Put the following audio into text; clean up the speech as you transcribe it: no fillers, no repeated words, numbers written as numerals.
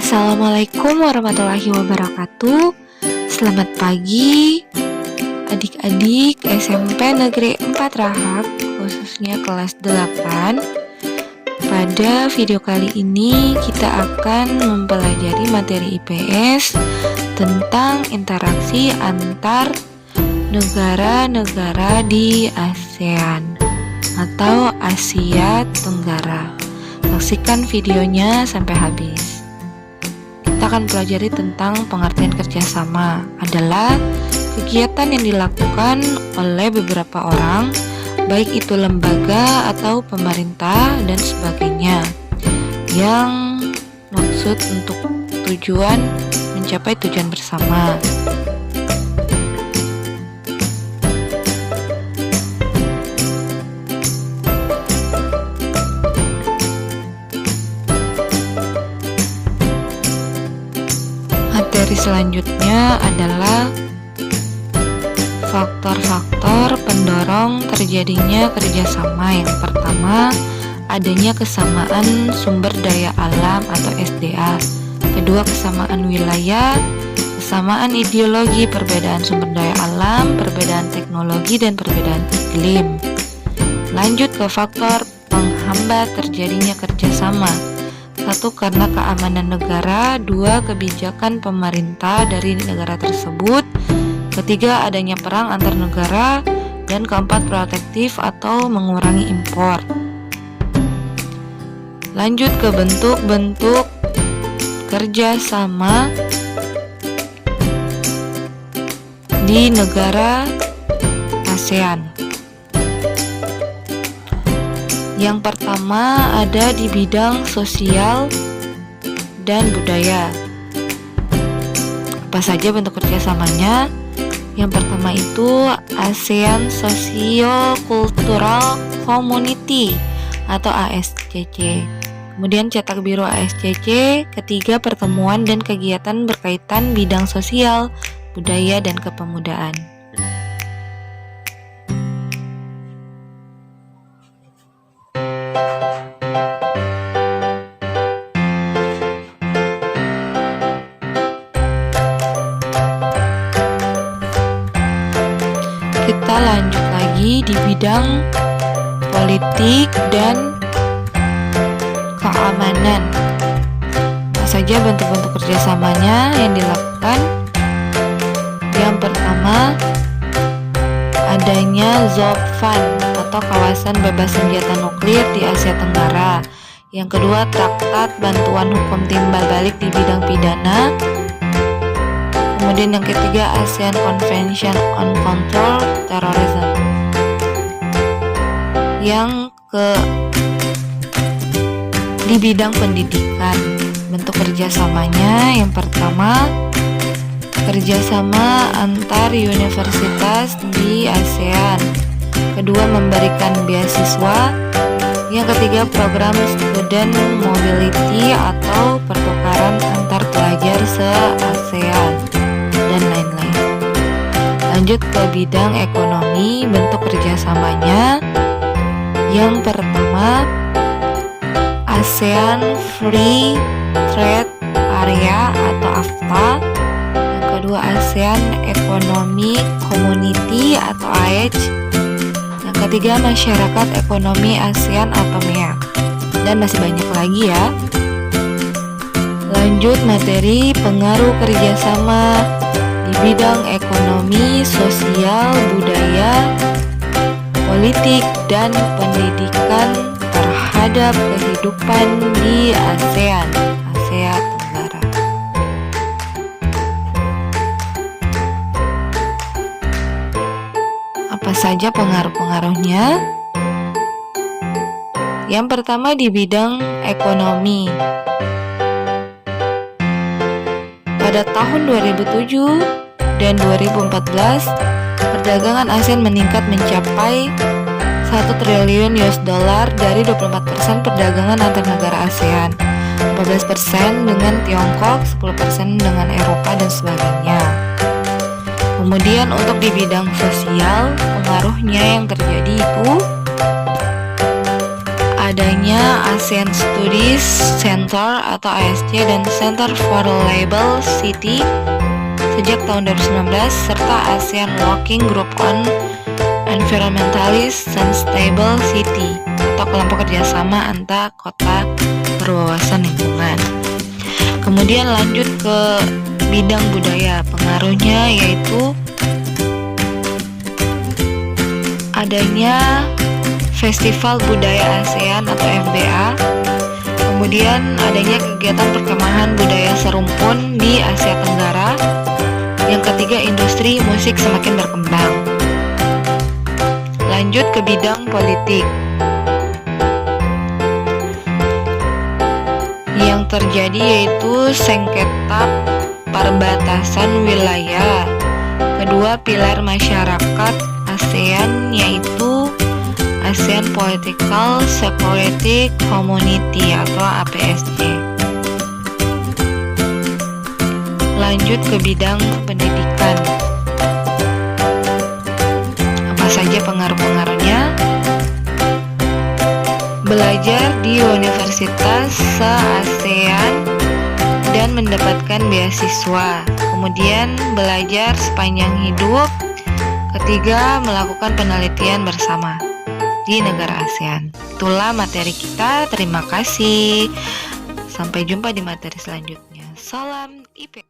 Assalamualaikum warahmatullahi wabarakatuh. Selamat pagi adik-adik SMP Negeri 4 Rahak, khususnya kelas 8. Pada video kali ini kita akan mempelajari materi IPS tentang interaksi antar negara-negara di ASEAN atau Asia Tenggara. Saksikan videonya sampai habis. Kita akan pelajari tentang pengertian kerjasama adalah kegiatan yang dilakukan oleh beberapa orang, baik itu lembaga atau pemerintah dan sebagainya, yang maksud untuk mencapai tujuan bersama. Materi selanjutnya adalah faktor-faktor pendorong terjadinya kerjasama. Yang pertama, adanya kesamaan sumber daya alam atau SDA. Kedua, kesamaan wilayah, kesamaan ideologi, perbedaan sumber daya alam, perbedaan teknologi, dan perbedaan iklim. Lanjut ke faktor penghambat terjadinya kerjasama. 1. Karena keamanan negara. 2. Kebijakan pemerintah dari negara tersebut. 3. Adanya perang antar negara. Dan 4. Protektif atau mengurangi impor. Lanjut ke bentuk-bentuk kerjasama di negara ASEAN. Yang pertama ada di bidang sosial dan budaya. Apa saja bentuk kerjasamanya? Yang pertama itu ASEAN Socio-Cultural Community atau ASCC. Kemudian cetak biru ASCC. Ketiga, pertemuan dan kegiatan berkaitan bidang sosial, budaya, dan kepemudaan. Kita lanjut lagi di bidang politik dan keamanan. Apa saja bentuk-bentuk kerjasamanya yang dilakukan? Yang pertama, adanya ZOPFAN atau kawasan bebas senjata nuklir di Asia Tenggara. Yang kedua, Traktat Bantuan Hukum Timbal Balik di bidang pidana. Kemudian yang ketiga, ASEAN Convention on Control Terrorism. Yang di bidang pendidikan, bentuk kerjasamanya yang pertama, kerjasama antar universitas di ASEAN. Kedua, memberikan beasiswa. Yang ketiga, program student mobility atau pertukaran antar pelajar se-ASEAN dan lain-lain. Lanjut ke bidang ekonomi, bentuk kerjasamanya. Yang pertama, ASEAN Free Trade Area atau AFTA. Yang kedua, ASEAN Economic Community atau AEC. Yang ketiga, Masyarakat Ekonomi ASEAN atau MEAC. Dan masih banyak lagi ya. Lanjut materi pengaruh kerjasama di bidang ekonomi, sosial, budaya, politik, dan pendidikan terhadap kehidupan di ASEAN, Asia Tenggara. Apa saja pengaruh-pengaruhnya? Yang pertama di bidang ekonomi. Pada tahun 2007 dan 2014, perdagangan ASEAN meningkat mencapai 1 triliun US dollar dari 24% perdagangan antar negara ASEAN, 14% dengan Tiongkok, 10% dengan Eropa, dan sebagainya. Kemudian untuk di bidang sosial, pengaruhnya yang terjadi itu adanya ASEAN Studies Center atau ASC dan Center for Reliable City sejak tahun 2019 serta ASEAN Working Group on Environmentally Sustainable City atau kelompok kerjasama antar kota berwawasan lingkungan. Kemudian lanjut ke bidang budaya, pengaruhnya yaitu adanya Festival Budaya ASEAN atau FBA, kemudian adanya kegiatan perkemahan budaya serumpun di Asia Tenggara. Yang ketiga, industri musik semakin berkembang. Lanjut ke bidang politik. Yang terjadi yaitu sengketa perbatasan wilayah. Kedua, pilar masyarakat ASEAN yaitu ASEAN Political Security Community atau APSC. Lanjut ke bidang pendidikan. Apa saja pengaruh-pengaruhnya? Belajar di universitas se-ASEAN dan mendapatkan beasiswa. Kemudian belajar sepanjang hidup. Ketiga, melakukan penelitian bersama di negara ASEAN. Itulah materi kita. Terima kasih. Sampai jumpa di materi selanjutnya. Salam IP.